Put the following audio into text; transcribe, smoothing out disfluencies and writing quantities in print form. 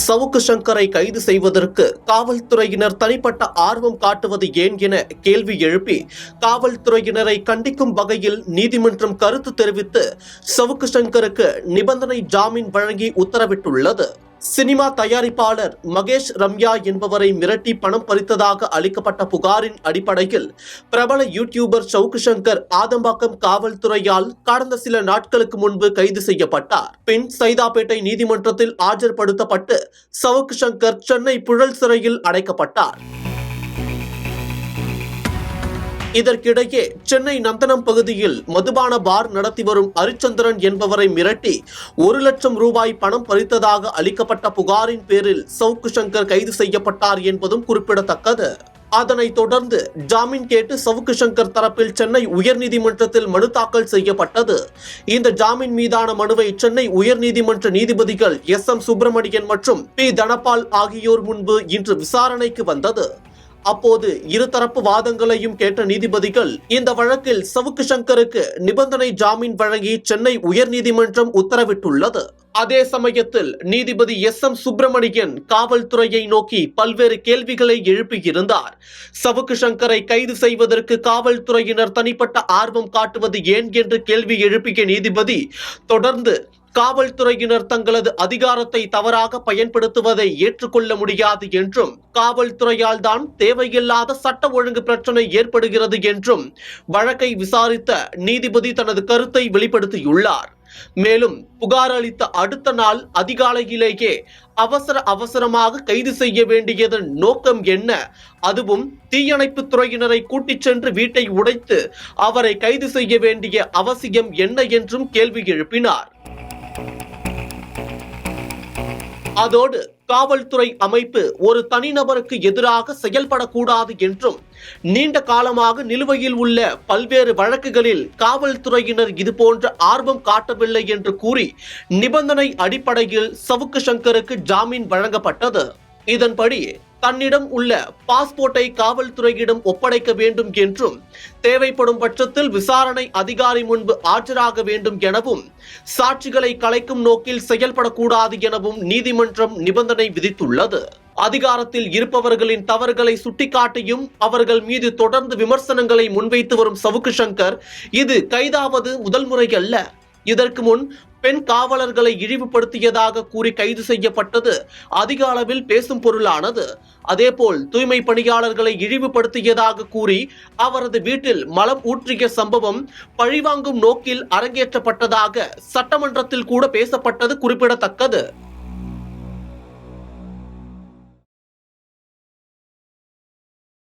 சவுக்கு சங்கரை கைது செய்வதற்கு காவல்துறையினர் தனிப்பட்ட ஆர்வம் காட்டுவது ஏன் என கேள்வி எழுப்பி காவல்துறையினரை கண்டிக்கும் வகையில் நீதிமன்றம் கருத்து தெரிவித்து சவுக்கு சங்கருக்கு நிபந்தனை ஜாமீன் வழங்கி உத்தரவிட்டுள்ளது. சினிமா தயாரிப்பாளர் மகேஷ் ரம்யா என்பவரை மிரட்டி பணம் பறித்ததாக அளிக்கப்பட்ட புகாரின் அடிப்படையில் பிரபல யூடியூபர் சவுக்கு சங்கர் ஆதம்பாக்கம் காவல்துறையால் கடந்த சில நாட்களுக்கு முன்பு கைது செய்யப்பட்டார். பின் சைதாப்பேட்டை நீதிமன்றத்தில் ஆஜர்படுத்தப்பட்டு சவுக்கு சங்கர் சென்னை புழல் சிறையில் அடைக்கப்பட்டார். இதற்கிடையே சென்னை நந்தனம் பகுதியில் மதுபான பார் நடத்தி வரும் அரிச்சந்திரன் என்பவரை மிரட்டி 1 லட்சம் ரூபாய் பணம் பறித்ததாக அளிக்கப்பட்ட புகாரின் பேரில் சவுக்கு சங்கர் கைது செய்யப்பட்டார் என்பதும் குறிப்பிடத்தக்கது. அதனைத் தொடர்ந்து ஜாமீன் கேட்டு சவுக்கு சங்கர் தரப்பில் சென்னை உயர்நீதிமன்றத்தில் மனு தாக்கல் செய்யப்பட்டது. இந்த ஜாமீன் மீதான மனுவை சென்னை உயர்நீதிமன்ற நீதிபதிகள் SM சுப்பிரமணியன் மற்றும் P தனபால் ஆகியோர் முன்பு இன்று விசாரணைக்கு வந்தது. அப்போது இருதரப்பு வாதங்களையும் கேட்ட நீதிபதிகள் இந்த வழக்கில் சவுக்கு சங்கருக்கு நிபந்தனை ஜாமீன் வழங்கி சென்னை உயர்நீதிமன்றம் உத்தரவிட்டுள்ளது. அதே சமயத்தில் நீதிபதி SM சுப்பிரமணியன் காவல்துறையை நோக்கி பல்வேறு கேள்விகளை எழுப்பியிருந்தார். சவுக்கு சங்கரை கைது செய்வதற்கு காவல்துறையினர் தனிப்பட்ட ஆர்வம் காட்டுவது ஏன் என்று கேள்வி எழுப்பிய நீதிபதி தொடர்ந்து காவல்துறையினர் தங்களது அதிகாரத்தை தவறாக பயன்படுத்துவதை ஏற்றுக்கொள்ள முடியாது என்றும் காவல்துறையால் தான் தேவையில்லாத சட்ட ஒழுங்கு பிரச்சனை ஏற்படுகிறது என்றும் வழக்கை விசாரித்த நீதிபதி தனது கருத்தை வெளிப்படுத்தியுள்ளார். மேலும் புகார் அளித்த அடுத்த நாள் அதிகாலையிலேயே அவசரமாக கைது செய்ய வேண்டியதன் நோக்கம் என்ன, அதுவும் தீயணைப்பு துறையினரை கூட்டிச் சென்று வீட்டை உடைத்து அவரை கைது செய்ய வேண்டிய அவசியம் என்ன என்றும் கேள்வி எழுப்பினார். அதோடு காவல்துறை அமைப்பு ஒரு தனிநபருக்கு எதிராக செயல்படக்கூடாது என்றும் நீண்ட காலமாக நிலுவையில் உள்ள பல்வேறு வழக்குகளில் காவல்துறையினர் இதுபோன்ற ஆர்வம் காட்டவில்லை என்று கூறி நிபந்தனை அடிப்படையில் சவுக்கு சங்கருக்கு ஜாமீன் வழங்கப்பட்டது. இதன்படி தன்னிடம் உள்ள பாஸ்போர்ட்டை காவல்துறையிடம் ஒப்படைக்க வேண்டும் என்றும் தேவைப்படும் பட்சத்தில் விசாரணை அதிகாரி முன்பு ஆஜராக வேண்டும் எனவும் சாட்சிகளை கலைக்கும் நோக்கில் செயல்படக்கூடாது எனவும் நீதிமன்றம் நிபந்தனை விதித்துள்ளது. அதிகாரத்தில் இருப்பவர்களின் தவறுகளை சுட்டிக்காட்டியும் அவர்கள் மீது தொடர்ந்து விமர்சனங்களை முன்வைத்து வரும் சவுக்கு சங்கர் இது கைதாவது முதல் முறை அல்ல. இதற்கு முன் பெண் காவலர்களை இழிவுபடுத்தியதாக கூறி கைது செய்யப்பட்டது அதிக அளவில் பேசும் பொருளானது. அதேபோல் தூய்மை பணியாளர்களை இழிவுபடுத்தியதாக கூறி அவரது வீட்டில் மலம் ஊற்றிய சம்பவம் பழிவாங்கும் நோக்கில் அரங்கேற்றப்பட்டதாக சட்டமன்றத்தில் கூட பேசப்பட்டது குறிப்பிடத்தக்கது.